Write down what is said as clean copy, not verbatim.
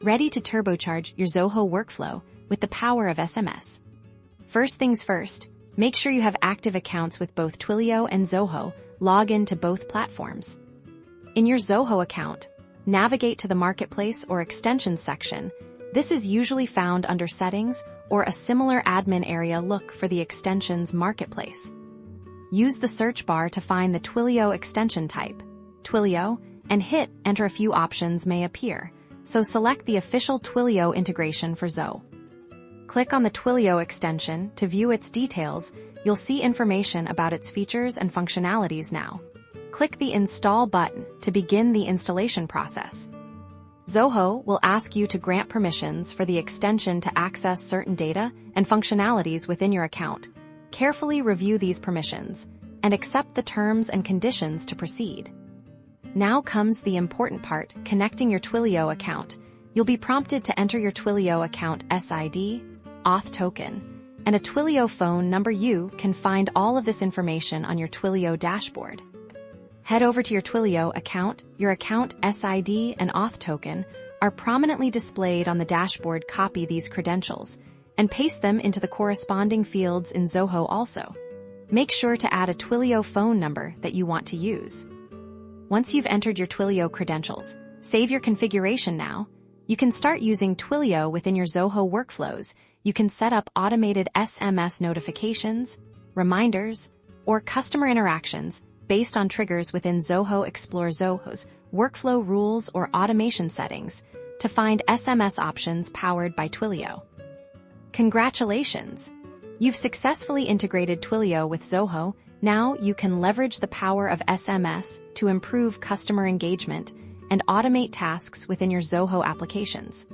ready to turbocharge your Zoho workflow with the power of SMS. First things first, make sure you have active accounts with both Twilio and Zoho. Log in to both platforms. In your Zoho account, navigate to the Marketplace or Extensions section. This is usually found under Settings or a similar admin area. Look for the extensions Marketplace. Use the search bar to find the Twilio extension type, Twilio, and hit Enter. A few options may appear, so select the official Twilio integration for Zoho. Click on the Twilio extension to view its details. You'll see information about its features and functionalities now. Click the Install button to begin the installation process. Zoho will ask you to grant permissions for the extension to access certain data and functionalities within your account. Carefully review these permissions and accept the terms and conditions to proceed. Now comes the important part, connecting your Twilio account. You'll be prompted to enter your Twilio account SID, auth token, and a Twilio phone number. You can find all of this information on your Twilio dashboard. Head over to your Twilio account. Your account SID and auth token are prominently displayed on the dashboard. Copy these credentials and paste them into the corresponding fields in Zoho. Also, make sure to add a Twilio phone number that you want to use. Once you've entered your Twilio credentials, save your configuration now. You can start using Twilio within your Zoho workflows. You can set up automated SMS notifications, reminders, or customer interactions based on triggers within Zoho. Explore Zoho's workflow rules or automation settings to find SMS options powered by Twilio. Congratulations! You've successfully integrated Twilio with Zoho. Now you can leverage the power of SMS to improve customer engagement and automate tasks within your Zoho applications.